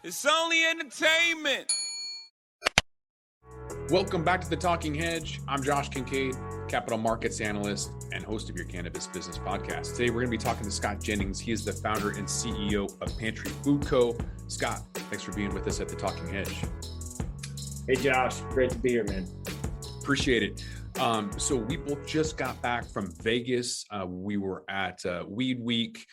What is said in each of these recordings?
It's only entertainment. Welcome back to The Talking Hedge. I'm Josh Kincaid, capital markets analyst and host of your Cannabis Business Podcast. Today, we're going to be talking to Scott Jennings. He is the founder and CEO of Pantry Food Co. Scott, thanks for being with us at The Talking Hedge. Hey, Josh. Great to be here, man. Appreciate it. So we both just got back from Vegas. We were at Weed Week.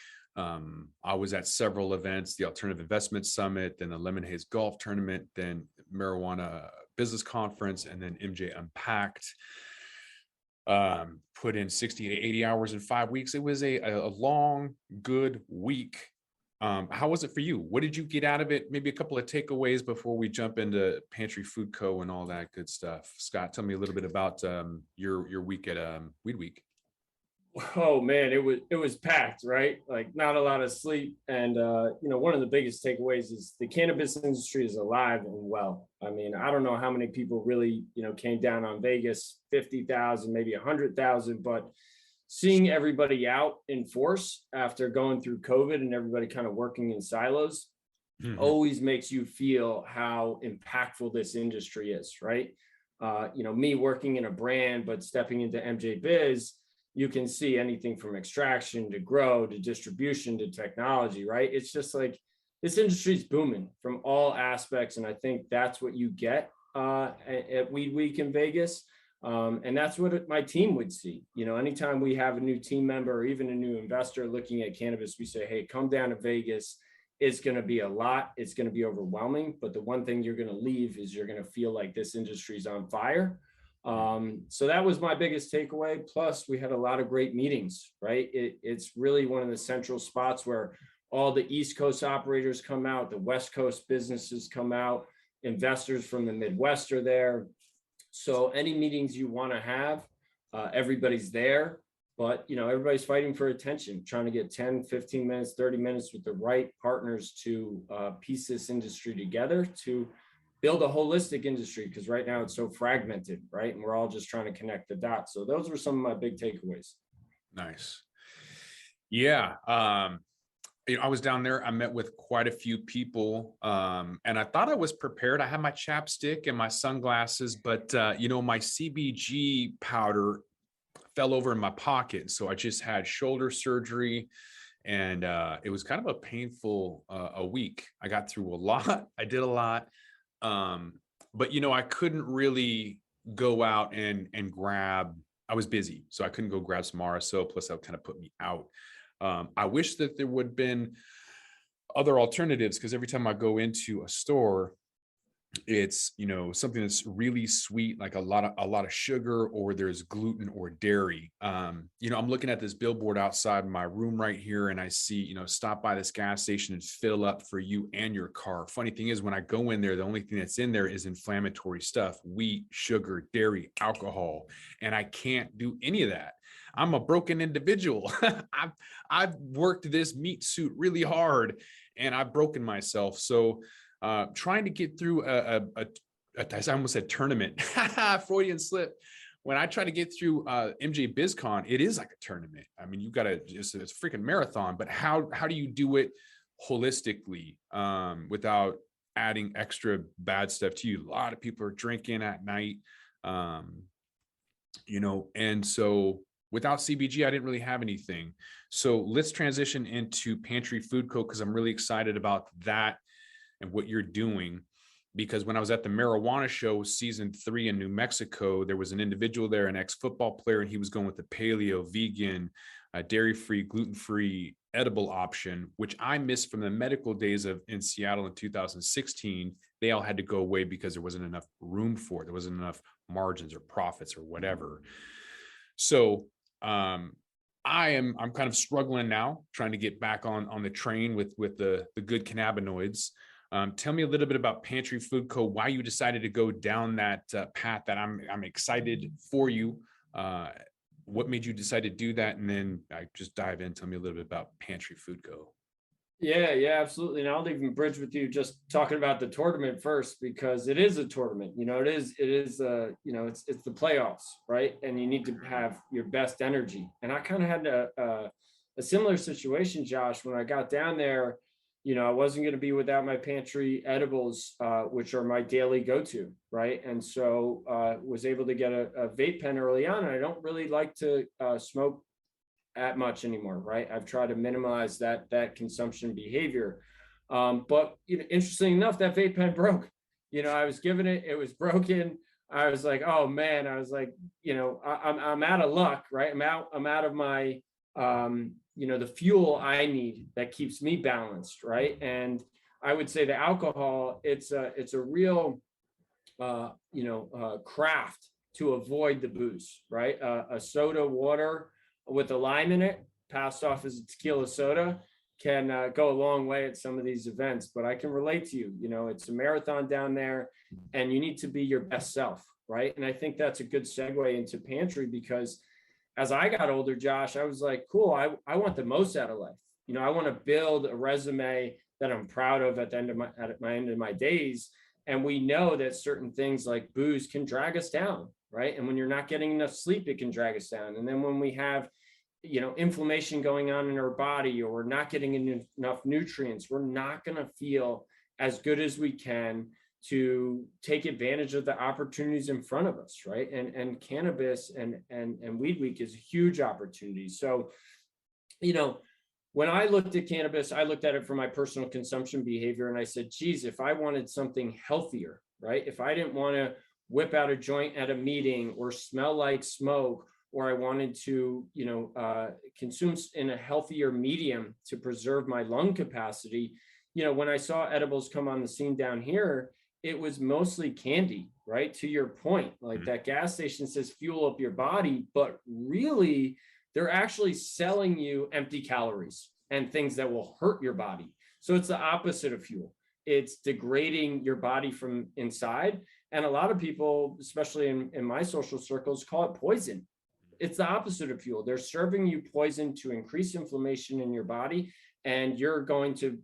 I was at several events, the Alternative Investment Summit, then the Lemon Haze Golf Tournament, then Marijuana Business Conference, and then MJ Unpacked. Put in 60 to 80 hours in 5 weeks. It was a long, good week. How was it for you? What did you get out of it? Maybe a couple of takeaways before we jump into Pantry Food Co. and all that good stuff. Scott, tell me a little bit about your week at Weed Week. Oh man, it was packed, right? Like not a lot of sleep. And one of the biggest takeaways is the cannabis industry is alive and well. I mean, I don't know how many people really, came down on Vegas, 50,000, maybe 100,000, but seeing everybody out in force after going through COVID and everybody kind of working in silos always makes you feel how impactful this industry is, right? Me working in a brand, but stepping into MJ Biz, you can see anything from extraction to grow to distribution to technology, right? It's just like this industry is booming from all aspects. And I think that's what you get at Weed Week in Vegas. And that's what my team would see. Anytime we have a new team member or even a new investor looking at cannabis, we say, hey, come down to Vegas. It's going to be a lot. It's going to be overwhelming. But the one thing you're going to leave is you're going to feel like this industry is on fire. So that was my biggest takeaway. Plus, we had a lot of great meetings, right? It's really one of the central spots where all the East Coast operators come out, the West Coast businesses come out, investors from the Midwest are there. So any meetings you want to have, everybody's there, but everybody's fighting for attention, trying to get 10, 15 minutes, 30 minutes with the right partners to piece this industry together to build a holistic industry, because right now it's so fragmented, right? And we're all just trying to connect the dots. So those were some of my big takeaways. Nice. Yeah. I was down there. I met with quite a few people, and I thought I was prepared. I had my chapstick and my sunglasses, but my CBG powder fell over in my pocket, so I just had shoulder surgery, and it was kind of a painful a week. I got through a lot. I did a lot, but I couldn't really go out and grab. I was busy, so I couldn't go grab some RSO. Plus, that kind of put me out. I wish that there would have been other alternatives, because every time I go into a store, it's something that's really sweet, like a lot of sugar, or there's gluten or dairy. I'm looking at this billboard outside my room right here, and I see stop by this gas station and fill up for you and your car. Funny thing is, when I go in there, the only thing that's in there is inflammatory stuff: wheat, sugar, dairy, alcohol, and I can't do any of that. I'm a broken individual. I've worked this meat suit really hard, and I've broken myself. So trying to get through I almost said tournament, Freudian slip. When I try to get through MJ BizCon, it is like a tournament. I mean, you got to it's a freaking marathon. But how do you do it holistically without adding extra bad stuff to you? A lot of people are drinking at night, and so without CBG, I didn't really have anything. So let's transition into Pantry Food Co., because I'm really excited about that and what you're doing. Because when I was at the marijuana show season 3 in New Mexico, there was an individual there, an ex-football player, and he was going with the paleo, vegan, dairy-free, gluten-free, edible option, which I missed from the medical days in Seattle in 2016. They all had to go away because there wasn't enough room for it. There wasn't enough margins or profits or whatever. So I'm kind of struggling now, trying to get back on the train with the good cannabinoids. Tell me a little bit about Pantry Food Co., why you decided to go down that path. That I'm excited for you. What made you decide to do that? And then I just dive in. Tell me a little bit about Pantry Food Co. Yeah, absolutely. And I'll even bridge with you just talking about the tournament first, because it is a tournament. It is it's the playoffs, right? And you need to have your best energy. And I kind of had a similar situation, Josh, when I got down there. I wasn't going to be without my pantry edibles, which are my daily go-to, right? And so was able to get a vape pen early on. And I don't really like to smoke at much anymore, right? I've tried to minimize that consumption behavior. But interesting enough, that vape pen broke. I was given it, it was broken. I was like, oh man, I was like, I'm out of luck, right? I'm out of my the fuel I need that keeps me balanced, right? And I would say the alcohol, it's a real craft to avoid the booze, right? A soda water with a lime in it, passed off as a tequila soda, can go a long way at some of these events. But I can relate to you. It's a marathon down there, and you need to be your best self, right? And I think that's a good segue into Pantry, because as I got older, Josh, I was like, cool, I want the most out of life. I want to build a resume that I'm proud of at the end of my days. And we know that certain things like booze can drag us down, right? And when you're not getting enough sleep, it can drag us down. And then when we have inflammation going on in our body, or we're not getting enough nutrients, we're not going to feel as good as we can to take advantage of the opportunities in front of us, right? And cannabis and Weed Week is a huge opportunity. So, when I looked at cannabis, I looked at it for my personal consumption behavior, and I said, geez, if I wanted something healthier, right? If I didn't want to whip out a joint at a meeting or smell like smoke, or I wanted to, consume in a healthier medium to preserve my lung capacity, when I saw edibles come on the scene down here, it was mostly candy, right? To your point, like that gas station says fuel up your body, but really they're actually selling you empty calories and things that will hurt your body. So it's the opposite of fuel. It's degrading your body from inside. And a lot of people, especially in my social circles, call it poison. It's the opposite of fuel. They're serving you poison to increase inflammation in your body, and you're going to,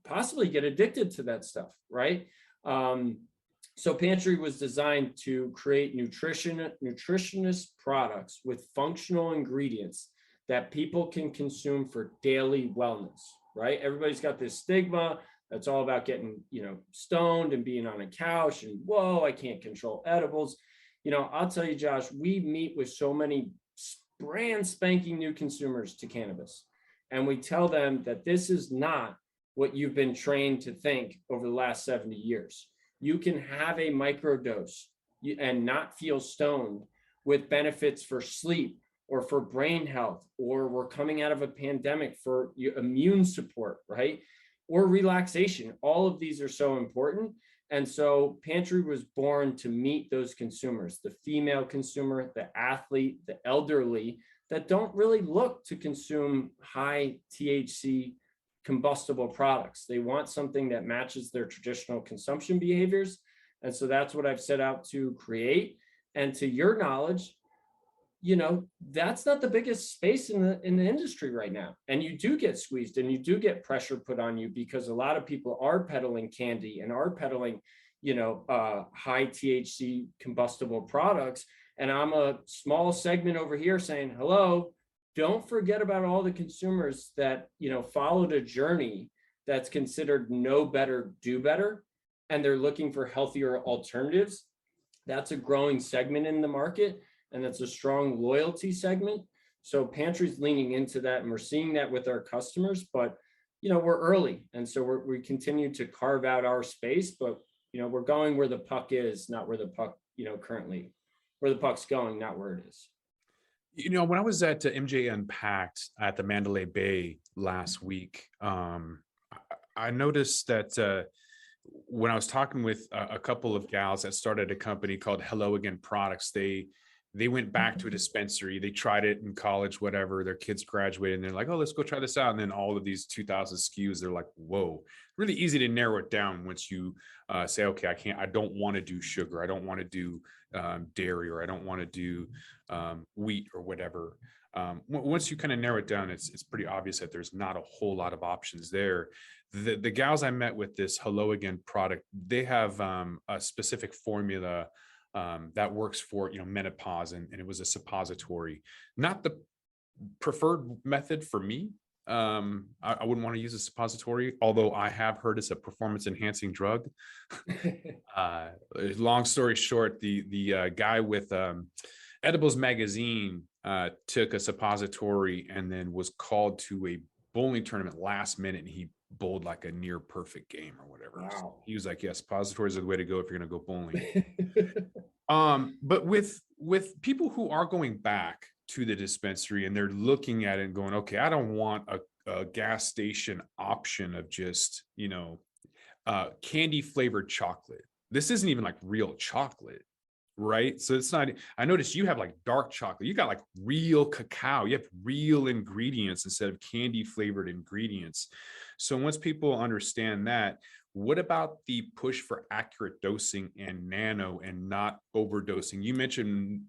possibly get addicted to that stuff, right? So Pantry was designed to create nutritionist products with functional ingredients that people can consume for daily wellness, right? Everybody's got this stigma that's all about getting, stoned and being on a couch and, whoa, I can't control edibles. I'll tell you, Josh, we meet with so many brand spanking new consumers to cannabis, and we tell them that this is not what you've been trained to think over the last 70 years. You can have a microdose and not feel stoned, with benefits for sleep or for brain health, or we're coming out of a pandemic for immune support, right? Or relaxation. All of these are so important. And so Pantry was born to meet those consumers, the female consumer, the athlete, the elderly, that don't really look to consume high THC combustible products. They want something that matches their traditional consumption behaviors. And so that's what I've set out to create. And to your knowledge, that's not the biggest space in the industry right now. And you do get squeezed, and you do get pressure put on you, because a lot of people are peddling candy and are peddling, high THC combustible products. And I'm a small segment over here saying, hello, don't forget about all the consumers that, followed a journey that's considered know better, do better, and they're looking for healthier alternatives. That's a growing segment in the market, and that's a strong loyalty segment. So Pantry's leaning into that, and we're seeing that with our customers, but, we're early. And so we continue to carve out our space, but, we're going where the puck is, not where the puck, currently, where the puck's going, not where it is. When I was at MJ Unpacked at the Mandalay Bay last week, I noticed that when I was talking with a couple of gals that started a company called Hello Again Products, they went back to a dispensary. They tried it in college, whatever. Their kids graduated, and they're like, oh, let's go try this out. And then all of these 2,000 SKUs, they're like, whoa, really easy to narrow it down once you say, okay, I don't want to do sugar. I don't want to do dairy, or I don't want to do wheat or whatever. Once you kind of narrow it down, it's pretty obvious that there's not a whole lot of options there. The gals I met with this Hello Again product, they have a specific formula that works for menopause, and it was a suppository. Not the preferred method for me, I wouldn't want to use a suppository, although I have heard it's a performance enhancing drug. Long story short, the guy with Edibles Magazine took a suppository and then was called to a bowling tournament last minute, and he bowled like a near perfect game or whatever. Wow. So he was like, "Yeah, suppositories are the way to go if you're going to go bowling." But with people who are going back to the dispensary and they're looking at it and going, okay, I don't want a gas station option of just, candy flavored chocolate. This isn't even like real chocolate, right? So it's not, I noticed you have like dark chocolate. You got like real cacao. You have real ingredients instead of candy flavored ingredients. So once people understand that, what about the push for accurate dosing and nano and not overdosing? You mentioned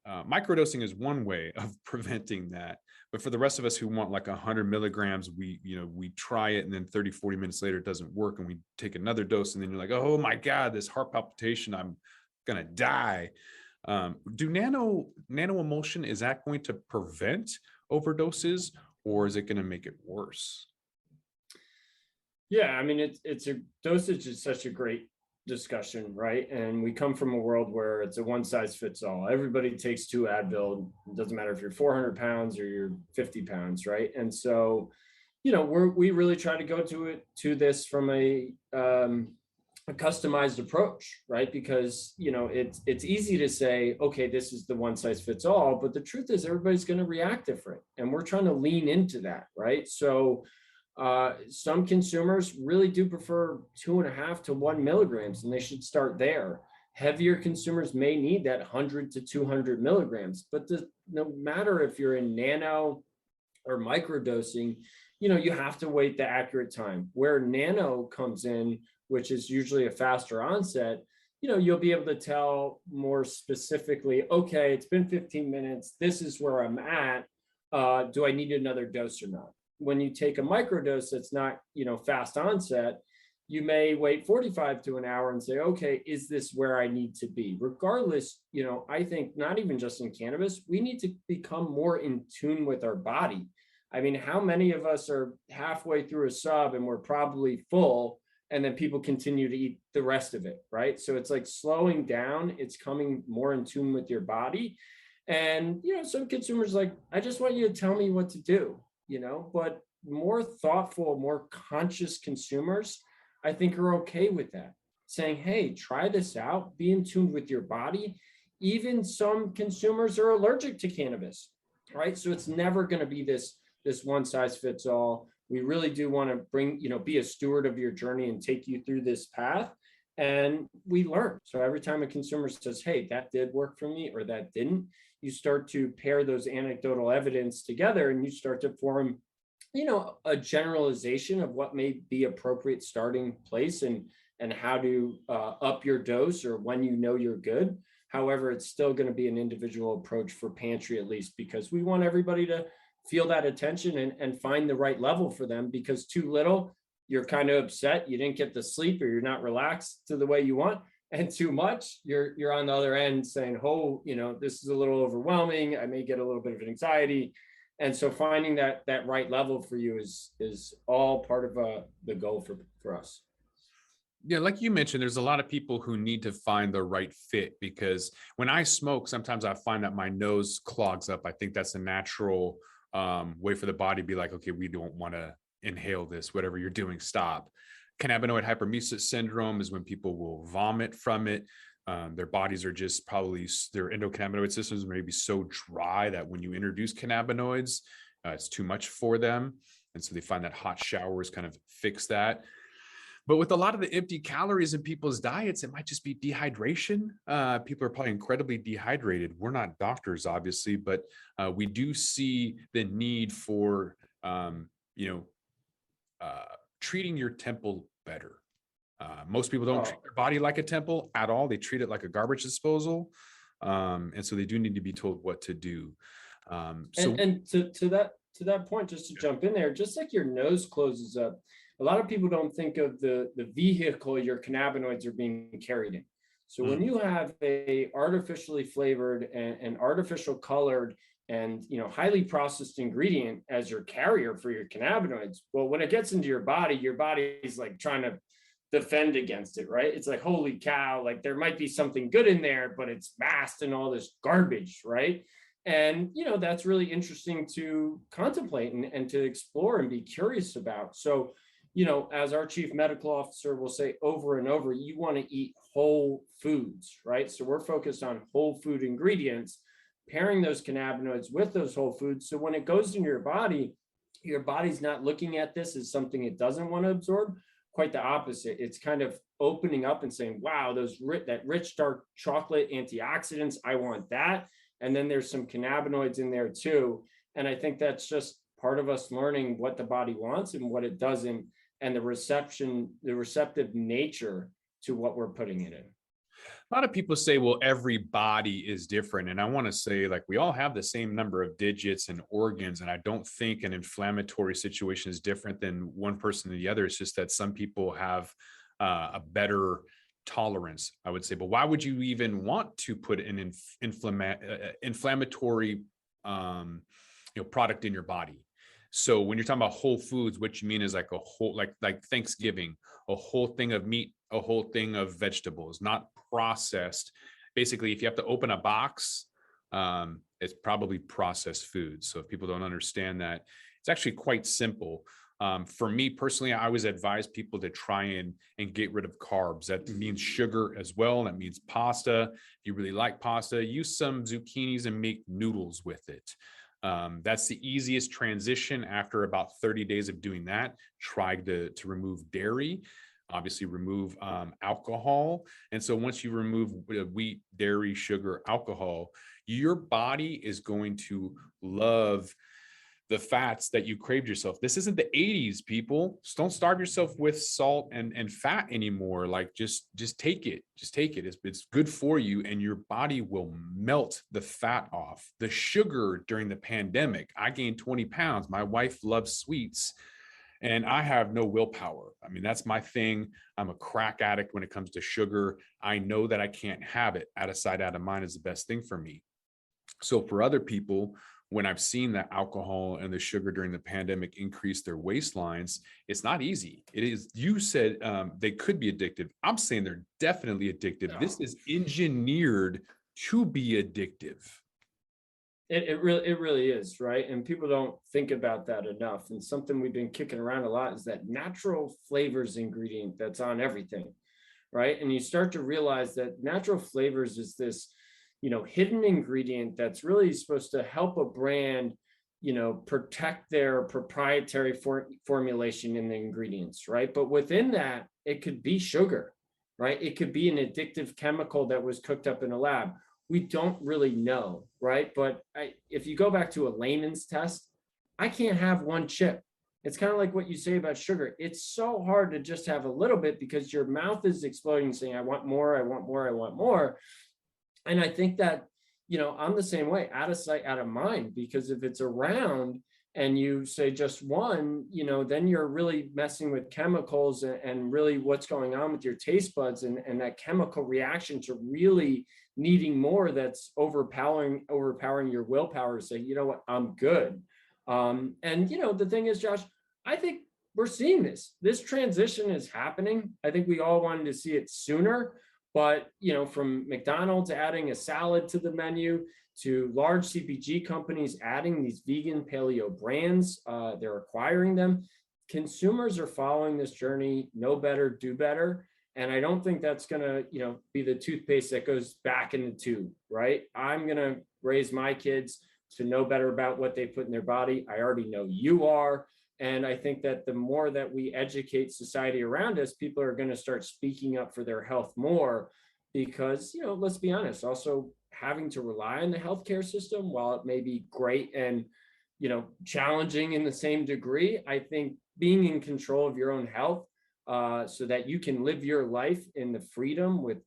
microdosing is one way of preventing that. But for the rest of us who want like 100 milligrams, we try it and then 30, 40 minutes later, it doesn't work. And we take another dose and then you're like, oh my God, this heart palpitation, I'm going to die. Do nano emulsion, is that going to prevent overdoses or is it going to make it worse? Yeah, I mean, it's a dosage is such a great discussion, right? And we come from a world where it's a one size fits all. Everybody takes 2 Advil. It doesn't matter if you're 400 pounds or you're 50 pounds, right? And so, we really try to go to this from a customized approach, right? Because it's easy to say, okay, this is the one size fits all, but the truth is everybody's going to react different, and we're trying to lean into that, right? So some consumers really do prefer 2.5 to 1 milligrams, and they should start there. Heavier consumers may need that 100 to 200 milligrams, but no matter if you're in nano or microdosing, you have to wait the accurate time. Where nano comes in, which is usually a faster onset, you'll be able to tell more specifically, okay, it's been 15 minutes. This is where I'm at. Do I need another dose or not? When you take a microdose that's not, fast onset, you may wait 45 to an hour and say, okay, is this where I need to be? Regardless, I think not even just in cannabis, we need to become more in tune with our body. I mean, how many of us are halfway through a sub and we're probably full, and then people continue to eat the rest of it, right? So it's like slowing down, it's coming more in tune with your body. And, some consumers like, I just want you to tell me what to do. But more thoughtful, more conscious consumers, I think, are okay with that. Saying, hey, try this out, be in tune with your body. Even some consumers are allergic to cannabis, right? So it's never going to be this one size fits all. We really do want to be a steward of your journey and take you through this path. And we learn. So every time a consumer says, hey, that did work for me or that didn't, you start to pair those anecdotal evidence together and you start to form, a generalization of what may be appropriate starting place and how to up your dose or when you're good. However, it's still going to be an individual approach for Pantry, at least, because we want everybody to feel that attention and find the right level for them, because too little, you're kind of upset, you didn't get the sleep or you're not relaxed to the way you want. And too much, you're on the other end saying, oh, this is a little overwhelming. I may get a little bit of anxiety. And so finding that right level for you is all part of the goal for us. Yeah, like you mentioned, there's a lot of people who need to find the right fit, because when I smoke, sometimes I find that my nose clogs up. I think that's a natural way for the body to be like, okay, we don't want to inhale this, whatever you're doing, stop. Cannabinoid hyperemesis syndrome is when people will vomit from it. Their bodies are just probably, their endocannabinoid systems may be so dry that when you introduce cannabinoids, it's too much for them. And so they find that hot showers kind of fix that. But with a lot of the empty calories in people's diets, it might just be dehydration. People are probably incredibly dehydrated. We're not doctors, obviously, but we do see the need for, treating your temple better. Most people don't treat their body like a temple at all. They treat it like a garbage disposal. And so they do need to be told what to do. And to that point, just to jump in there, just like your nose closes up, a lot of people don't think of the vehicle your cannabinoids are being carried in. So when you have a artificially flavored and artificial colored and highly processed ingredient as your carrier for your cannabinoids. Well, when it gets into your body is like trying to defend against it, right? It's like, holy cow, like there might be something good in there, but it's masked in all this garbage, right? And that's really interesting to contemplate and to explore and be curious about. So as our chief medical officer will say over and over, you want to eat whole foods, right? So we're focused on whole food ingredients, pairing those cannabinoids with those whole foods. So when it goes into your body's not looking at this as something it doesn't want to absorb. Quite the opposite. It's kind of opening up and saying, wow, that rich dark chocolate antioxidants, I want that. And then there's some cannabinoids in there too. And I think that's just part of us learning what the body wants and what it doesn't, and the receptive nature to what we're putting it in. A lot of people say, well, every body is different. And I want to say, like, we all have the same number of digits and organs. And I don't think an inflammatory situation is different than one person than the other. It's just that some people have a better tolerance, I would say. But why would you even want to put an inflammatory product in your body? So when you're talking about whole foods, what you mean is like a whole, like Thanksgiving, a whole thing of meat, a whole thing of vegetables, not processed. Basically, if you have to open a box, it's probably processed food. So if people don't understand that, it's actually quite simple. For me personally, I always advise people to try and get rid of carbs. That means sugar as well. That means pasta. If you really like pasta, use some zucchinis and make noodles with it. That's the easiest transition. After about 30 days of doing that, try to remove dairy, obviously remove alcohol. And so once you remove wheat, dairy, sugar, alcohol, your body is going to love the fats that you craved yourself. This isn't the 80s, people. Just don't starve yourself with salt and fat anymore. Like just take it. Just take it. It's good for you, and your body will melt the fat off. The sugar during the pandemic, I gained 20 pounds. My wife loves sweets, and I have no willpower. I mean, that's my thing. I'm a crack addict when it comes to sugar. I know that I can't have it. Out of sight, out of mind is the best thing for me. So for other people, when I've seen that alcohol and the sugar during the pandemic increase their waistlines, it's not easy. It is, you said they could be addictive. I'm saying they're definitely addictive. No. This is engineered to be addictive. It really is, right? And people don't think about that enough. And something we've been kicking around a lot is that natural flavors ingredient that's on everything, right? And you start to realize that natural flavors is this hidden ingredient that's really supposed to help a brand, protect their proprietary formulation in the ingredients, right? But within that, it could be sugar, right? It could be an addictive chemical that was cooked up in a lab. We don't really know, right? But if you go back to a layman's test, I can't have one chip. It's kind of like what you say about sugar. It's so hard to just have a little bit because your mouth is exploding, saying, I want more, I want more, I want more. And I think that, I'm the same way, out of sight, out of mind, because if it's around and you say just one, then you're really messing with chemicals and really what's going on with your taste buds and that chemical reaction to really needing more that's overpowering your willpower to say, you know what, I'm good. And, the thing is, Josh, I think we're seeing this transition is happening. I think we all wanted to see it sooner. But, from McDonald's adding a salad to the menu to large CPG companies adding these vegan paleo brands, they're acquiring them. Consumers are following this journey, know better, do better. And I don't think that's going to, be the toothpaste that goes back in the tube, right? I'm going to raise my kids to know better about what they put in their body. I already know you are. And I think that the more that we educate society around us, people are going to start speaking up for their health more because, let's be honest, also having to rely on the healthcare system, while it may be great and, challenging in the same degree, I think being in control of your own health so that you can live your life in the freedom with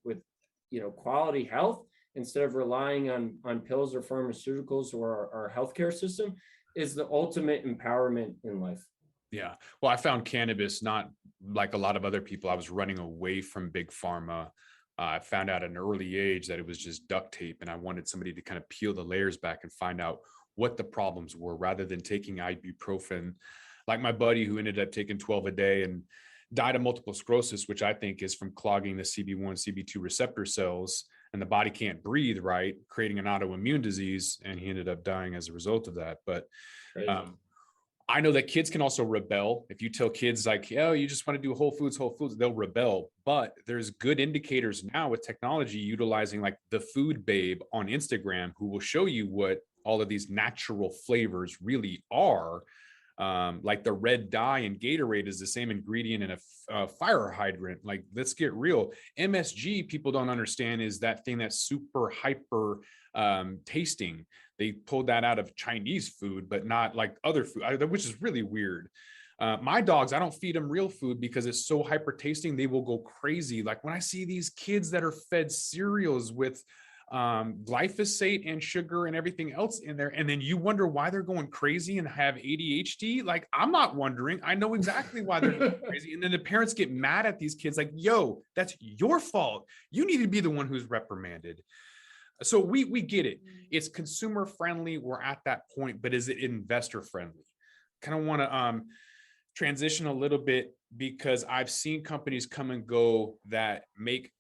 quality health instead of relying on pills or pharmaceuticals or our healthcare system is the ultimate empowerment in life. Yeah. Well, I found cannabis, not like a lot of other people. I was running away from big pharma. I found out at an early age that it was just duct tape, and I wanted somebody to kind of peel the layers back and find out what the problems were rather than taking ibuprofen. Like my buddy who ended up taking 12 a day and died of multiple sclerosis, which I think is from clogging the CB1, CB2 receptor cells, and the body can't breathe right, creating an autoimmune disease. And he ended up dying as a result of that. But I know that kids can also rebel. If you tell kids like, oh, you just want to do whole foods, they'll rebel. But there's good indicators now with technology utilizing like the Food Babe on Instagram, who will show you what all of these natural flavors really are. Like the red dye in Gatorade is the same ingredient in a fire hydrant. Like, let's get real. MSG, people don't understand, is that thing that's super hyper tasting. They pulled that out of Chinese food, but not like other food, which is really weird. My dogs, I don't feed them real food because it's so hyper tasting. They will go crazy. Like when I see these kids that are fed cereals with glyphosate and sugar and everything else in there, and then you wonder why they're going crazy and have ADHD. Like, I'm not wondering. I know exactly why they're going crazy. And then the parents get mad at these kids like, yo, that's your fault. You need to be the one who's reprimanded. So we get it. It's consumer friendly. We're at that point, but is it investor friendly? Kind of want to transition a little bit, because I've seen companies come and go that make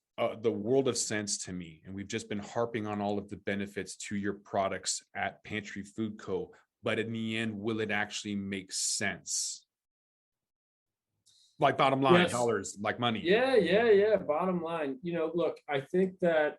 the world of sense to me. And we've just been harping on all of the benefits to your products at Pantry Food Co. But in the end, will it actually make sense? Like bottom line, Yes. dollars, like money. Yeah. Bottom line, look, I think that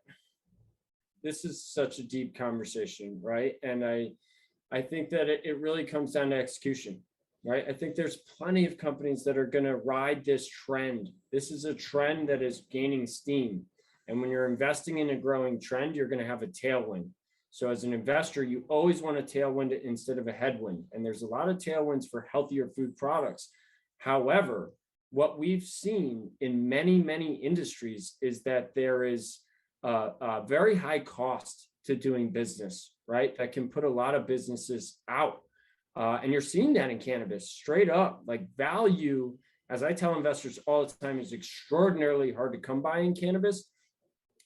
this is such a deep conversation, right? And I think that it really comes down to execution, right? I think there's plenty of companies that are going to ride this trend. This is a trend that is gaining steam. And when you're investing in a growing trend, you're going to have a tailwind. So as an investor, you always want a tailwind instead of a headwind. And there's a lot of tailwinds for healthier food products. However, what we've seen in many, many industries is that there is a very high cost to doing business, right? That can put a lot of businesses out. And you're seeing that in cannabis straight up. Like, value, as I tell investors all the time, is extraordinarily hard to come by in cannabis,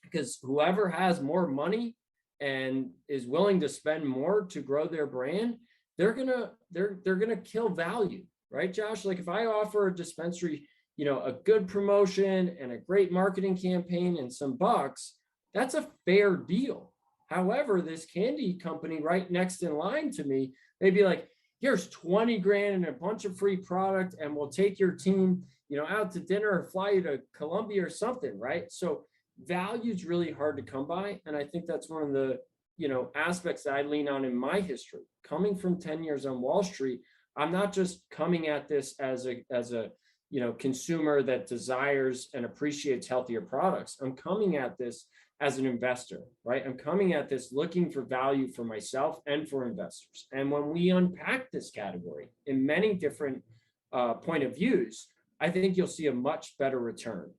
because whoever has more money and is willing to spend more to grow their brand, they're gonna kill value, right, Josh? Like, if I offer a dispensary, a good promotion and a great marketing campaign and some bucks, that's a fair deal. However, this candy company right next in line to me, they'd be like, here's 20 grand and a bunch of free product, and we'll take your team, out to dinner or fly you to Colombia or something, right? So value is really hard to come by. And I think that's one of the, aspects that I lean on in my history. Coming from 10 years on Wall Street, I'm not just coming at this as a consumer that desires and appreciates healthier products. I'm coming at this as an investor, right? I'm coming at this looking for value for myself and for investors. And when we unpack this category in many different point of views, I think you'll see a much better return.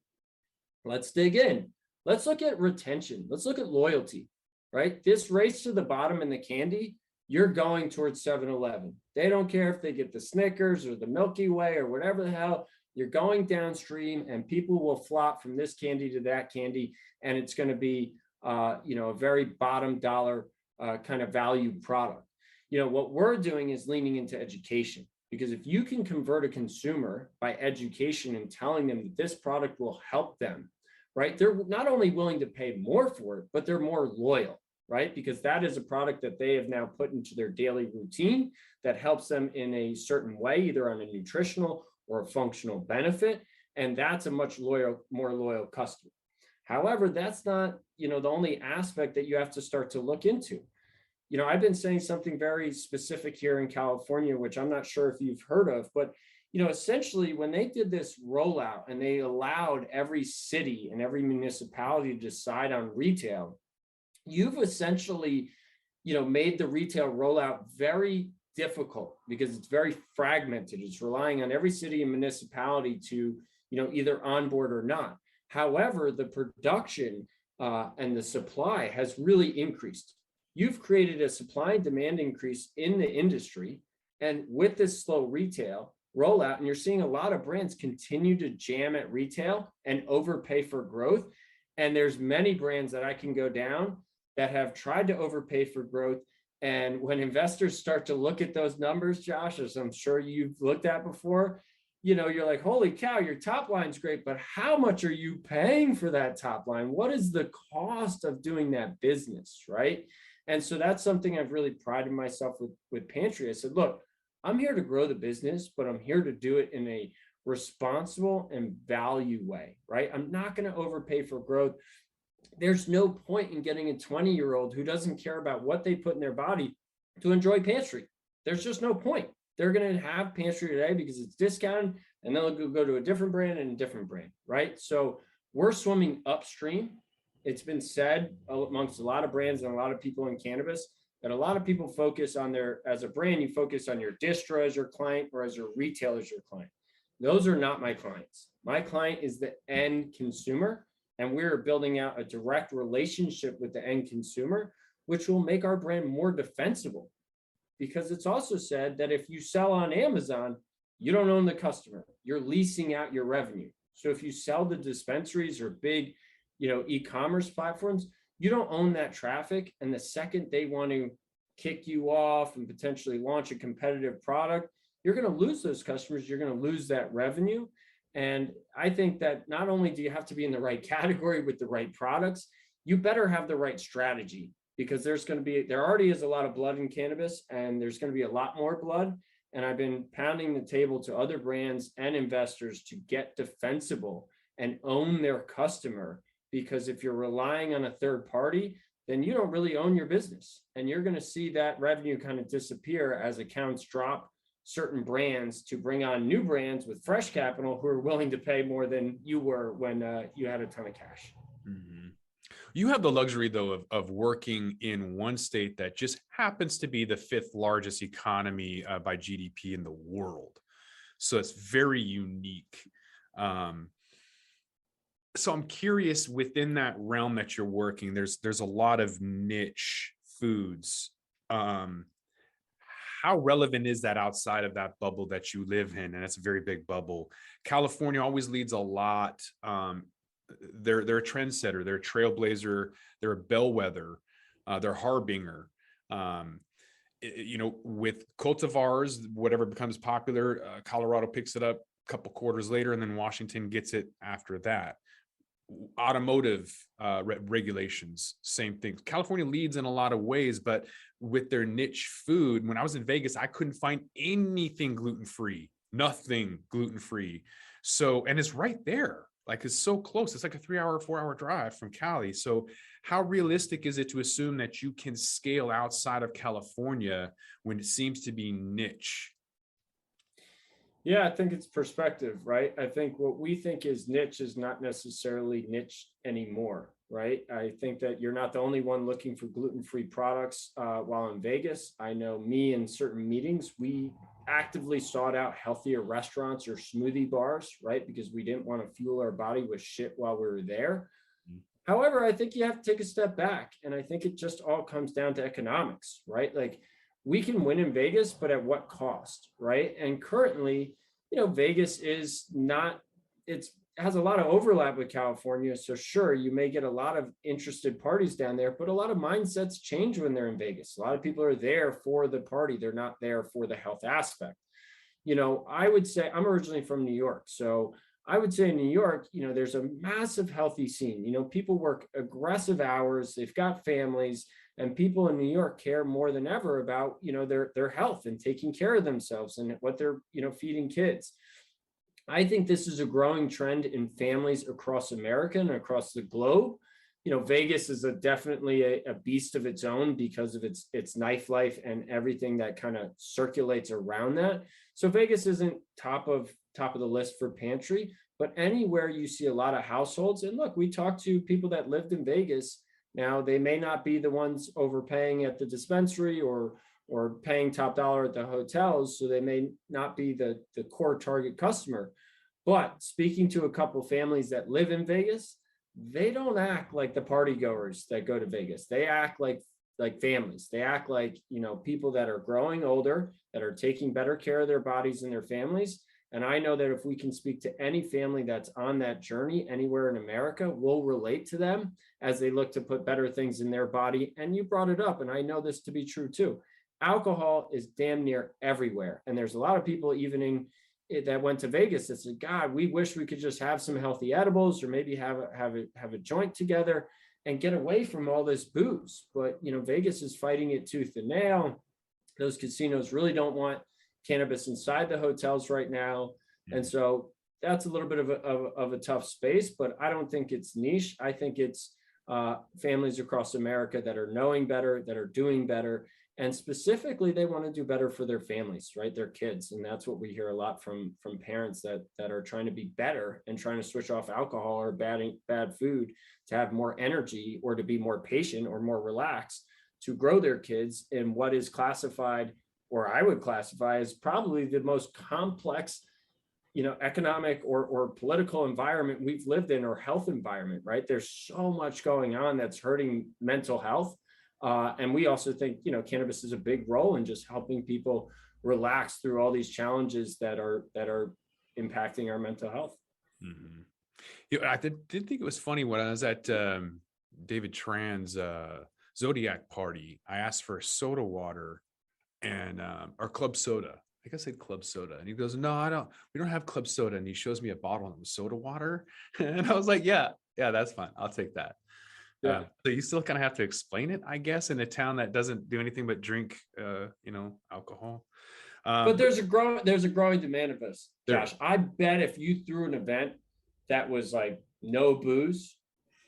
Let's dig in. Let's look at retention. Let's look at loyalty, right? This race to the bottom in the candy, you're going towards 7-Eleven. They don't care if they get the Snickers or the Milky Way or whatever the hell. You're going downstream, and people will flop from this candy to that candy, and it's going to be, a very bottom dollar kind of value product. What we're doing is leaning into education, because if you can convert a consumer by education and telling them that this product will help them, right? They're not only willing to pay more for it, but they're more loyal, right? Because that is a product that they have now put into their daily routine that helps them in a certain way, either on a nutritional or a functional benefit. And that's a much more loyal customer. However, that's not, the only aspect that you have to start to look into. I've been saying something very specific here in California, which I'm not sure if you've heard of, but, essentially when they did this rollout and they allowed every city and every municipality to decide on retail, you've essentially, made the retail rollout very difficult, because it's very fragmented. It's relying on every city and municipality to, either onboard or not. However, the production and the supply has really increased. You've created a supply and demand increase in the industry. And with this slow retail rollout, and you're seeing a lot of brands continue to jam at retail and overpay for growth. And there's many brands that I can go down that have tried to overpay for growth And when investors start to look at those numbers, Josh, as I'm sure you've looked at before, you're like, holy cow, your top line's great, but how much are you paying for that top line? What is the cost of doing that business, right? And so that's something I've really prided myself with Pantry. I said, look, I'm here to grow the business, but I'm here to do it in a responsible and value way, right? I'm not going to overpay for growth. There's no point in getting a 20-year-old who doesn't care about what they put in their body to enjoy Pantry. There's just no point. They're going to have Pantry today because it's discounted, and then they'll go to a different brand and a different brand, right? So we're swimming upstream. It's been said amongst a lot of brands and a lot of people in cannabis that a lot of people focus on as a brand, you focus on your distro as your client or as your retailer as your client. Those are not my clients. My client is the end consumer, and we're building out a direct relationship with the end consumer, which will make our brand more defensible. Because it's also said that if you sell on Amazon, you don't own the customer. You're leasing out your revenue. So if you sell to dispensaries or big, e-commerce platforms, you don't own that traffic. And the second they want to kick you off and potentially launch a competitive product, you're going to lose those customers. You're going to lose that revenue. And I think that not only do you have to be in the right category with the right products, you better have the right strategy, because there already is a lot of blood in cannabis, and there's going to be a lot more blood. And I've been pounding the table to other brands and investors to get defensible and own their customer, because if you're relying on a third party, then you don't really own your business. And you're going to see that revenue kind of disappear as accounts drop certain brands to bring on new brands with fresh capital who are willing to pay more than you were when you had a ton of cash. Mm-hmm. You have the luxury, though, of working in one state that just happens to be the fifth largest economy by GDP in the world. So it's very unique. So I'm curious, within that realm that you're working, there's a lot of niche foods. How relevant is that outside of that bubble that you live in? And it's a very big bubble. California always leads a lot. They're a trendsetter, they're a trailblazer, they're a bellwether, they're harbinger. With cultivars, whatever becomes popular, Colorado picks it up a couple quarters later, and then Washington gets it after that. Automotive regulations, same thing. California leads in a lot of ways, but with their niche food, when I was in Vegas, I couldn't find anything gluten-free, nothing gluten-free. So, and it's right there. Like, it's so close. It's like a 4-hour drive from Cali. So how realistic is it to assume that you can scale outside of California when it seems to be niche? Yeah, I think it's perspective, right? I think what we think is niche is not necessarily niche anymore, right? I think that you're not the only one looking for gluten-free products while in Vegas. I know me in certain meetings, we actively sought out healthier restaurants or smoothie bars, right? Because we didn't want to fuel our body with shit while we were there. However, I think you have to take a step back. And I think it just all comes down to economics, right? Like, we can win in Vegas, but at what cost, right? And currently, Vegas is not, it has a lot of overlap with California. So sure, you may get a lot of interested parties down there, but a lot of mindsets change when they're in Vegas. A lot of people are there for the party. They're not there for the health aspect. I would say, I'm originally from New York. So I would say in New York, there's a massive healthy scene. People work aggressive hours, they've got families, and people in New York care more than ever about, their health and taking care of themselves and what they're, feeding kids. I think this is a growing trend in families across America and across the globe. Vegas is definitely a beast of its own because of its nightlife and everything that kind of circulates around that. So Vegas isn't top of the list for Pantry, but anywhere you see a lot of households, and look, we talked to people that lived in Vegas. Now, they may not be the ones overpaying at the dispensary or paying top dollar at the hotels, so they may not be the core target customer. But speaking to a couple families that live in Vegas, they don't act like the party goers that go to Vegas. They act like families. They act like, people that are growing older, that are taking better care of their bodies and their families, And I know that if we can speak to any family that's on that journey anywhere in America, we'll relate to them as they look to put better things in their body. And you brought it up, and I know this to be true too. Alcohol is damn near everywhere. And there's a lot of people that went to Vegas that said, God, we wish we could just have some healthy edibles or maybe have a joint together and get away from all this booze. But, Vegas is fighting it tooth and nail. Those casinos really don't want cannabis inside the hotels right now. And so that's a little bit of a tough space, but I don't think it's niche. I think it's families across America that are knowing better, that are doing better. And specifically, they want to do better for their families, right? Their kids. And that's what we hear a lot from parents that are trying to be better and trying to switch off alcohol or bad food to have more energy or to be more patient or more relaxed to grow their kids in what is classified, or I would classify as probably the most complex, economic or political environment we've lived in, or health environment, right? There's so much going on that's hurting mental health. And we also think, cannabis is a big role in just helping people relax through all these challenges that are impacting our mental health. Mm-hmm. I did think it was funny when I was at David Tran's Zodiac party. I asked for soda water and or club soda. I guess I said club soda, and he goes, "No, we don't have club soda." And he shows me a bottle and it was soda water, and I was like, "Yeah, that's fine. I'll take that." Yeah. So you still kind of have to explain it, I guess, in a town that doesn't do anything but drink, alcohol. But there's a growing demand of this, Josh. I bet if you threw an event that was like no booze,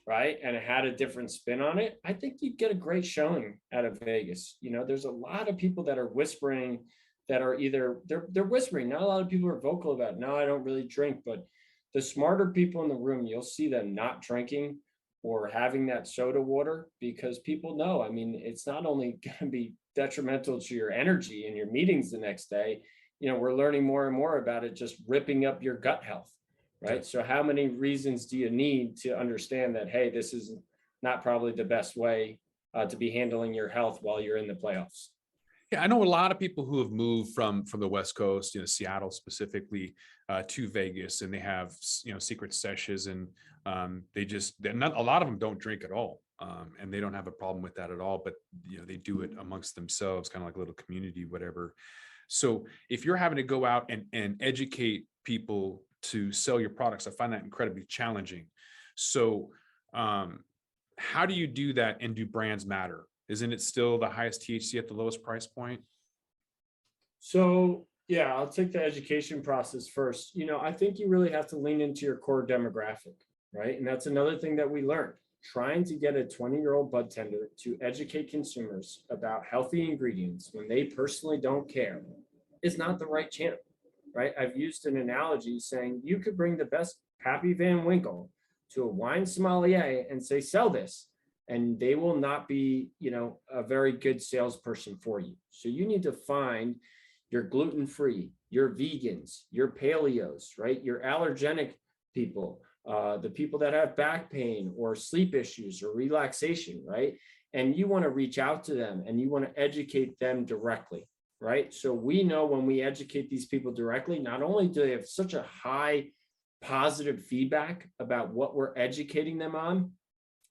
right, and it had a different spin on it, I think you'd get a great showing out of Vegas. There's a lot of people that are whispering, that are either they're whispering. Not a lot of people are vocal about, no, I don't really drink, but the smarter people in the room, you'll see them not drinking or having that soda water, because people know, it's not only going to be detrimental to your energy and your meetings the next day, we're learning more and more about it just ripping up your gut health, right? So how many reasons do you need to understand that, hey, this is not probably the best way to be handling your health while you're in the playoffs? Yeah, I know a lot of people who have moved from the West Coast, Seattle specifically, to Vegas, and they have, secret sessions, and a lot of them don't drink at all, and they don't have a problem with that at all. But they do it amongst themselves, kind of like a little community, whatever. So if you're having to go out and educate people to sell your products, I find that incredibly challenging. So how do you do that, and do brands matter? Isn't it still the highest THC at the lowest price point? So, yeah, I'll take the education process first. I think you really have to lean into your core demographic, right? And that's another thing that we learned. Trying to get a 20-year-old bud tender to educate consumers about healthy ingredients when they personally don't care is not the right channel, right? I've used an analogy saying you could bring the best Pappy Van Winkle to a wine sommelier and say, sell this, and they will not be, a very good salesperson for you. So you need to find your gluten-free, your vegans, your paleos, right? Your allergenic people, the people that have back pain or sleep issues or relaxation, right? And you want to reach out to them and you want to educate them directly, right? So we know when we educate these people directly, not only do they have such a high positive feedback about what we're educating them on,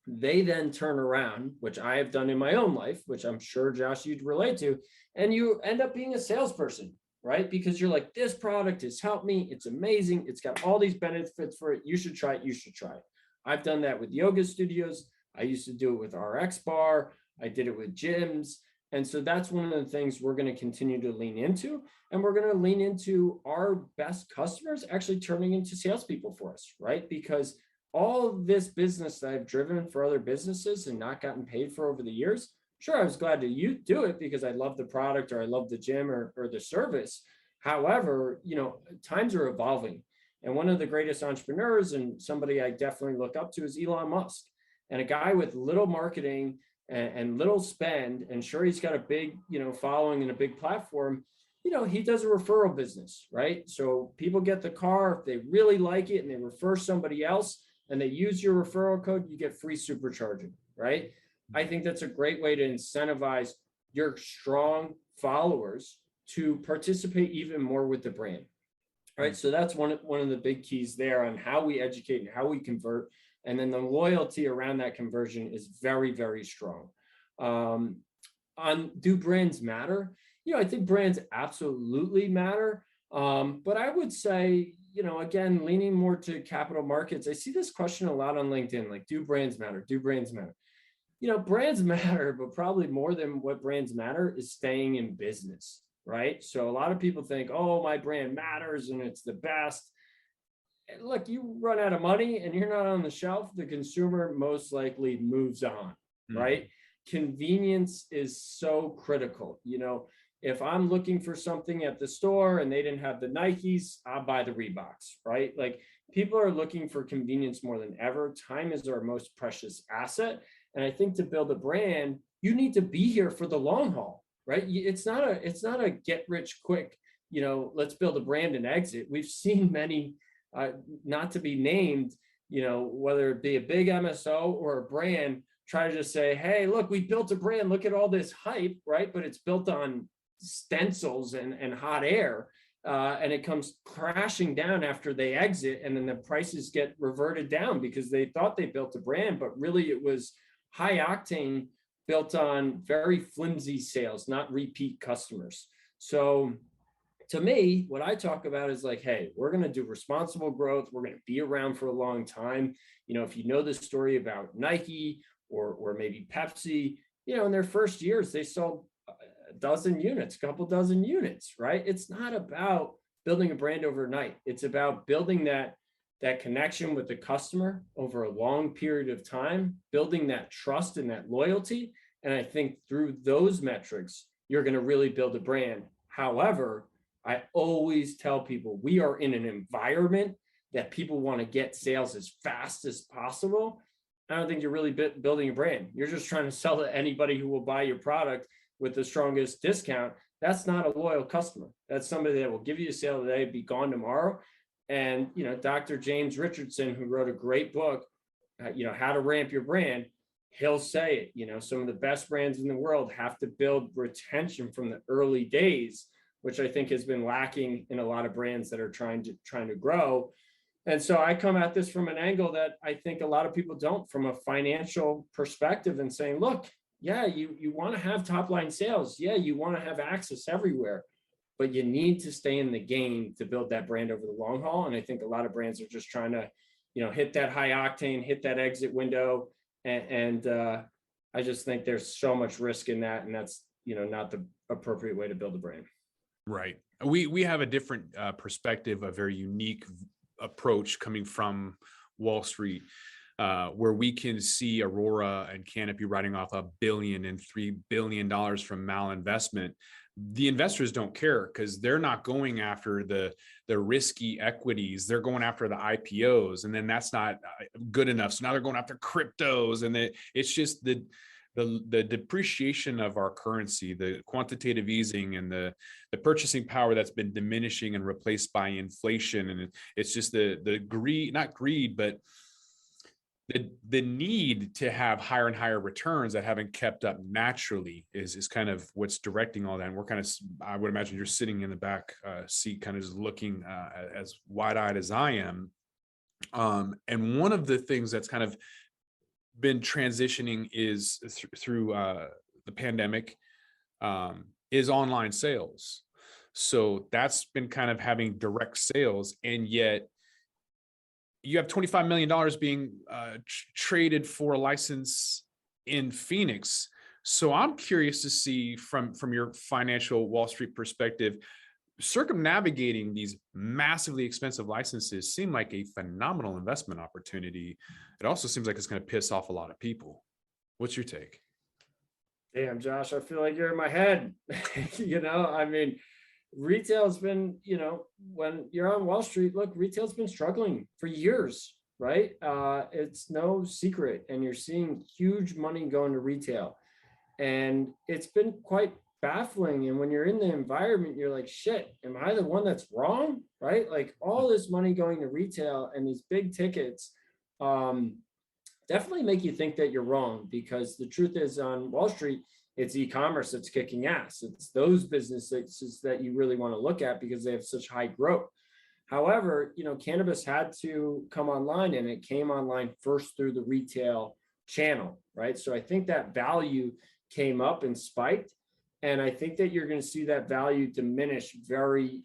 they then turn around, which I have done in my own life, which I'm sure, Josh, you'd relate to, and you end up being a salesperson, right? Because you're like, this product has helped me. It's amazing. It's got all these benefits for it. You should try it. You should try it. I've done that with yoga studios. I used to do it with RX Bar. I did it with gyms. And so that's one of the things we're going to continue to lean into. And we're going to lean into our best customers actually turning into salespeople for us, right? Because all of this business that I've driven for other businesses and not gotten paid for over the years, sure, I was glad to do it because I love the product or I love the gym or the service. However, times are evolving. And one of the greatest entrepreneurs and somebody I definitely look up to is Elon Musk. And a guy with little marketing and little spend, and sure, he's got a big, following and a big platform. He does a referral business, right? So people get the car, if they really like it and they refer somebody else, and they use your referral code, you get free supercharging, right? I think that's a great way to incentivize your strong followers to participate even more with the brand. right? So that's one of the big keys there on how we educate and how we convert. And then the loyalty around that conversion is very, very strong. On do brands matter? I think brands absolutely matter. But I would say, again, leaning more to capital markets, I see this question a lot on LinkedIn, like, do brands matter? Do brands matter? Brands matter, but probably more than what brands matter is staying in business, right? So a lot of people think, oh, my brand matters and it's the best. Look, you run out of money and you're not on the shelf, the consumer most likely moves on, right? Convenience is so critical. If I'm looking for something at the store and they didn't have the Nikes, I'll buy the Reeboks, right? Like, people are looking for convenience more than ever. Time is our most precious asset. And I think to build a brand, you need to be here for the long haul, right? It's not a get rich quick, let's build a brand and exit. We've seen many, not to be named, whether it be a big MSO or a brand, try to just say, hey, look, we built a brand, look at all this hype, right? But it's built on stencils and hot air. And it comes crashing down after they exit, and then the prices get reverted down because they thought they built a brand, but really it was high octane built on very flimsy sales, not repeat customers. So to me, what I talk about is like, hey, we're going to do responsible growth. We're going to be around for a long time. If you know the story about Nike or maybe Pepsi, in their first years, they sold a dozen units, a couple dozen units, right? It's not about building a brand overnight. It's about building that connection with the customer over a long period of time, building that trust and that loyalty. And I think through those metrics, you're going to really build a brand. However, I always tell people we are in an environment that people want to get sales as fast as possible. I don't think you're really building a brand. You're just trying to sell to anybody who will buy your product with the strongest discount. That's not a loyal customer. That's somebody that will give you a sale today, be gone tomorrow. And, Dr. James Richardson, who wrote a great book, How to Ramp Your Brand, he'll say it, some of the best brands in the world have to build retention from the early days, which I think has been lacking in a lot of brands that are trying to grow. And so I come at this from an angle that I think a lot of people don't, from a financial perspective, and saying, look, yeah, you want to have top line sales. Yeah, you want to have access everywhere, but you need to stay in the game to build that brand over the long haul. And I think a lot of brands are just trying to, hit that high octane, hit that exit window. And I just think there's so much risk in that. And that's, not the appropriate way to build a brand. Right. We have a different perspective, a very unique approach coming from Wall Street, where we can see Aurora and Canopy writing off $1 billion and $3 billion from malinvestment. The investors don't care because they're not going after the risky equities. They're going after the IPOs, and then that's not good enough. So now they're going after cryptos, and it's just the depreciation of our currency, the quantitative easing, and the purchasing power that's been diminishing and replaced by inflation. And it's just the greed, not greed, but the need to have higher and higher returns that haven't kept up naturally is kind of what's directing all that. And we're kind of, I would imagine you're sitting in the back seat, kind of just looking as wide-eyed as I am. And one of the things that's kind of been transitioning is through the pandemic is online sales. So that's been kind of having direct sales, and yet you have $25 million being traded for a license in Phoenix. So I'm curious to see from your financial Wall Street perspective, circumnavigating these massively expensive licenses seem like a phenomenal investment opportunity. It also seems like it's going to piss off a lot of people. What's your take? Damn, Josh, I feel like you're in my head. I mean, retail's been, when you're on Wall Street, look, retail's been struggling for years, right? It's no secret. And you're seeing huge money going to retail. And it's been quite baffling. And when you're in the environment, you're like, shit, am I the one that's wrong? Right? Like, all this money going to retail and these big tickets definitely make you think that you're wrong, because the truth is, on Wall Street, it's e-commerce that's kicking ass. It's those businesses that you really want to look at because they have such high growth. However, cannabis had to come online, and it came online first through the retail channel, right? So I think that value came up and spiked. And I think that you're going to see that value diminish very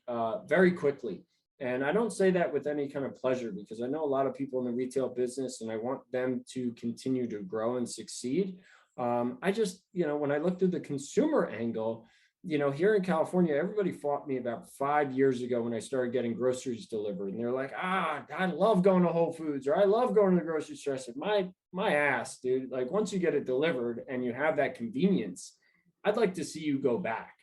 quickly. And I don't say that with any kind of pleasure, because I know a lot of people in the retail business and I want them to continue to grow and succeed. I just, when I look through the consumer angle, here in California, everybody fought me about 5 years ago when I started getting groceries delivered. And they're like, I love going to Whole Foods, or I love going to the grocery store. I said, my ass, dude, like once you get it delivered and you have that convenience, I'd like to see you go back.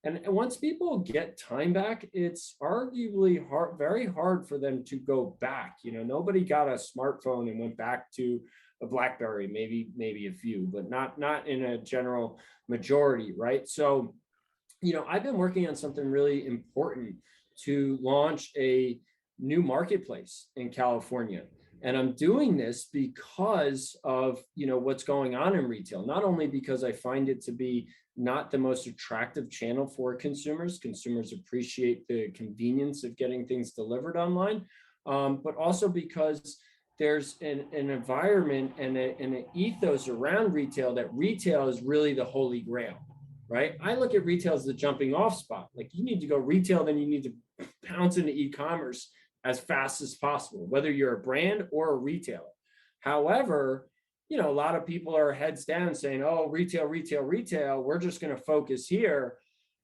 And once people get time back, it's arguably very hard for them to go back. Nobody got a smartphone and went back to a BlackBerry, maybe a few, but not in a general majority, right? So, I've been working on something really important to launch a new marketplace in California. And I'm doing this because of, what's going on in retail, not only because I find it to be not the most attractive channel for consumers. Consumers appreciate the convenience of getting things delivered online, but also because there's an environment and an ethos around retail that retail is really the holy grail, right? I look at retail as the jumping off spot. Like you need to go retail, then you need to pounce into e-commerce as fast as possible, whether you're a brand or a retailer. However, a lot of people are heads down saying, oh, retail, we're just going to focus here.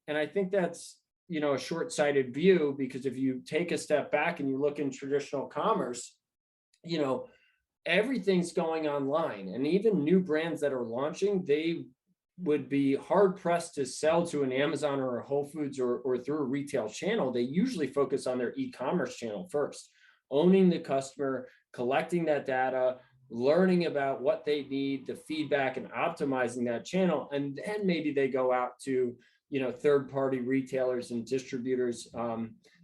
And I think that's, a short-sighted view, because if you take a step back and you look in traditional commerce, everything's going online. And even new brands that are launching, they would be hard pressed to sell to an Amazon or a Whole Foods or through a retail channel. They usually focus on their e-commerce channel first, owning the customer, collecting that data, learning about what they need, the feedback, and optimizing that channel. And then maybe they go out to, third-party retailers and distributors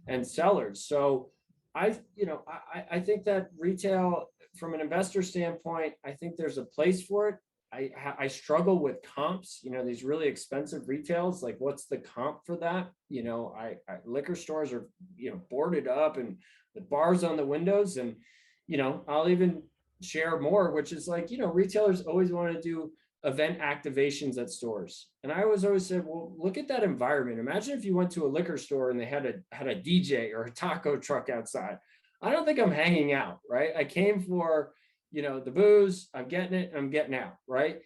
and sellers. So I think that retail, from an investor standpoint, I think there's a place for it. I struggle with comps, these really expensive retails, like what's the comp for that? Liquor stores are, boarded up and the bars on the windows. And, I'll even share more, which is like, retailers always want to do event activations at stores. And I always said, well, look at that environment. Imagine if you went to a liquor store and they had a DJ or a taco truck outside. I don't think I'm hanging out, right? I came for, the booze, I'm getting it, I'm getting out, right?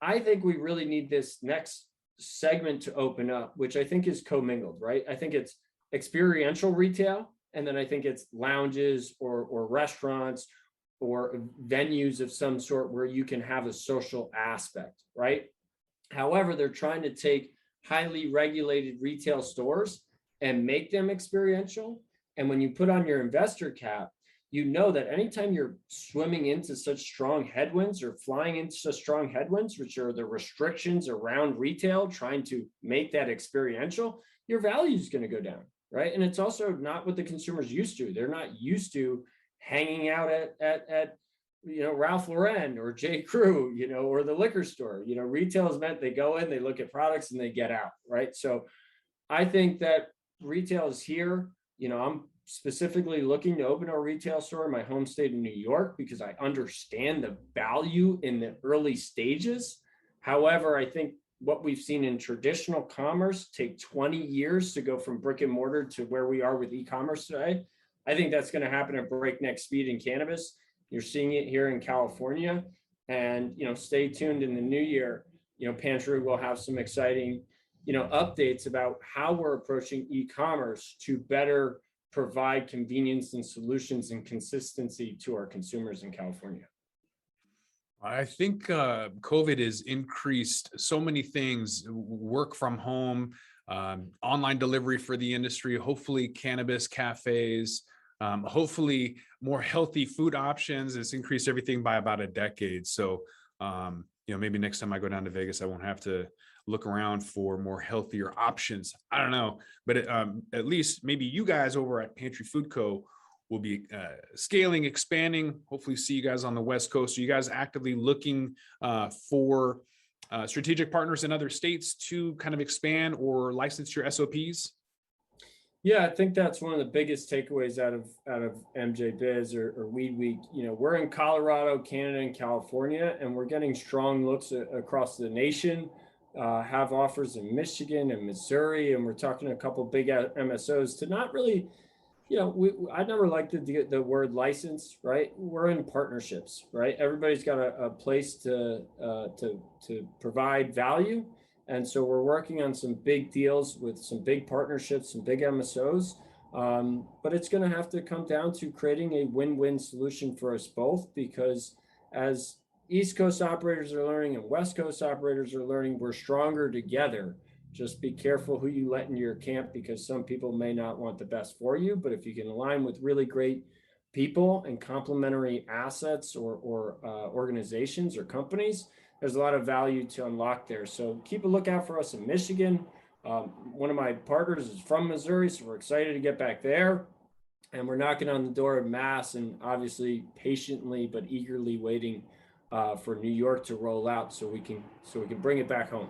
I think we really need this next segment to open up, which I think is commingled, right? I think it's experiential retail, and then I think it's lounges or restaurants or venues of some sort where you can have a social aspect, right? However, they're trying to take highly regulated retail stores and make them experiential. And when you put on your investor cap, that anytime you're swimming into such strong headwinds or flying into such strong headwinds, which are the restrictions around retail, trying to make that experiential, your value is going to go down, right? And it's also not what the consumer's used to. They're not used to hanging out at Ralph Lauren or J. Crew, or the liquor store. Retail is meant they go in, they look at products, and they get out, right? So I think that retail is here. I'm specifically looking to open a retail store in my home state of New York because I understand the value in the early stages. However, I think what we've seen in traditional commerce take 20 years to go from brick and mortar to where we are with e-commerce today. I think that's going to happen at breakneck speed in cannabis. You're seeing it here in California, and stay tuned in the new year. Pantry will have some exciting updates about how we're approaching e-commerce to better provide convenience and solutions and consistency to our consumers in California. I think COVID has increased so many things: work from home, online delivery for the industry, hopefully cannabis cafes, hopefully more healthy food options. It's increased everything by about a decade. So, maybe next time I go down to Vegas, I won't have to look around for more healthier options. I don't know, but at least maybe you guys over at Pantry Food Co. will be scaling, expanding. Hopefully see you guys on the West Coast. Are you guys actively looking for strategic partners in other states to kind of expand or license your SOPs? Yeah, I think that's one of the biggest takeaways out of MJ Biz or Weed Week. We're in Colorado, Canada, and California, and we're getting strong looks across the nation. Have offers in Michigan and Missouri, and we're talking to a couple big MSOs to not really, I never liked the word license, right? We're in partnerships, right? Everybody's got a place to provide value. And so we're working on some big deals with some big partnerships, some big MSOs. But it's going to have to come down to creating a win-win solution for us both, because as East Coast operators are learning and West Coast operators are learning, we're stronger together. Just be careful who you let into your camp, because some people may not want the best for you. But if you can align with really great people and complementary assets or organizations or companies, there's a lot of value to unlock there. So keep a lookout for us in Michigan. One of my partners is from Missouri, so we're excited to get back there. And we're knocking on the door of Mass, and obviously patiently but eagerly waiting for New York to roll out so we can bring it back home.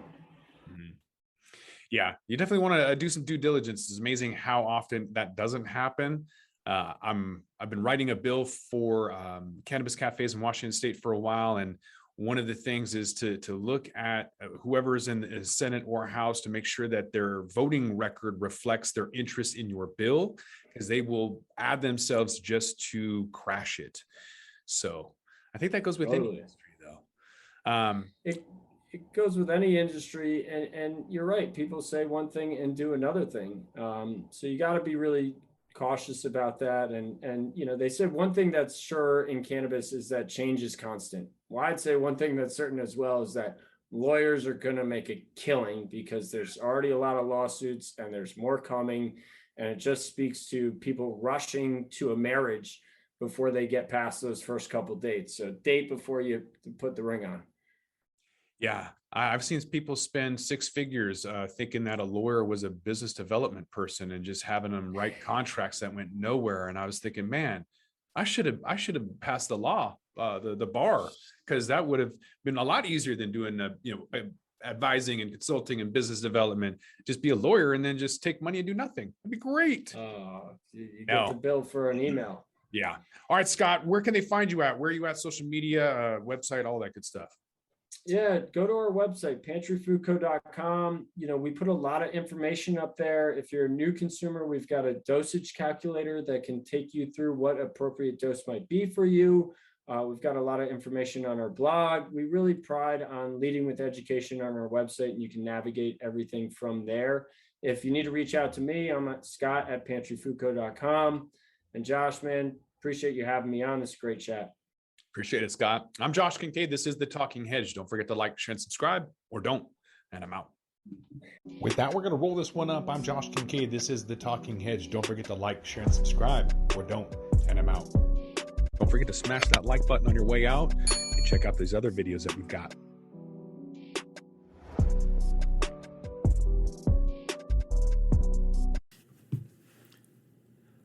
Yeah, you definitely want to do some due diligence. It's amazing how often that doesn't happen. I've been writing a bill for cannabis cafes in Washington State for a while, and one of the things is to look at whoever is in the Senate or House to make sure that their voting record reflects their interest in your bill, because they will add themselves just to crash it. So I think that goes with any industry, though. It goes with any industry, and you're right. People say one thing and do another thing. So you got to be really cautious about that. And they said one thing that's sure in cannabis is that change is constant. Well, I'd say one thing that's certain as well is that lawyers are going to make a killing, because there's already a lot of lawsuits and there's more coming. And it just speaks to people rushing to a marriage before they get past those first couple dates. So date before you put the ring on. Yeah, I've seen people spend six figures thinking that a lawyer was a business development person and just having them write contracts that went nowhere. And I was thinking, man, I should have passed the law, the bar, because that would have been a lot easier than doing advising and consulting and business development. Just be a lawyer and then just take money and do nothing. It'd be great. You get the bill for an email. Yeah. All right, Scott, where can they find you at? Where are you at? Social media, website, all that good stuff. Yeah, go to our website, pantryfoodco.com. We put a lot of information up there. If you're a new consumer, we've got a dosage calculator that can take you through what appropriate dose might be for you. We've got a lot of information on our blog. We really pride on leading with education on our website, and you can navigate everything from there. If you need to reach out to me, I'm at scott@pantryfoodco.com. And Josh, man, appreciate you having me on. This great chat. Appreciate it, Scott. I'm Josh Kincaid. This is The Talking Hedge. Don't forget to like, share, and subscribe, or don't. And I'm out. With that, we're going to roll this one up. I'm Josh Kincaid. This is The Talking Hedge. Don't forget to like, share, and subscribe, or don't. And I'm out. Don't forget to smash that like button on your way out and check out these other videos that we've got.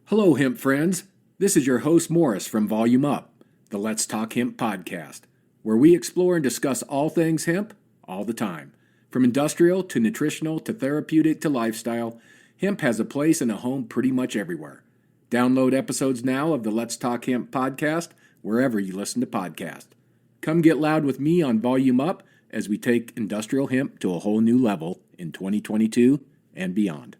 Hello, hemp friends. This is your host, Morris, from Volume Up, the Let's Talk Hemp podcast, where we explore and discuss all things hemp all the time. From industrial to nutritional to therapeutic to lifestyle, hemp has a place and a home pretty much everywhere. Download episodes now of the Let's Talk Hemp podcast wherever you listen to podcasts. Come get loud with me on Volume Up as we take industrial hemp to a whole new level in 2022 and beyond.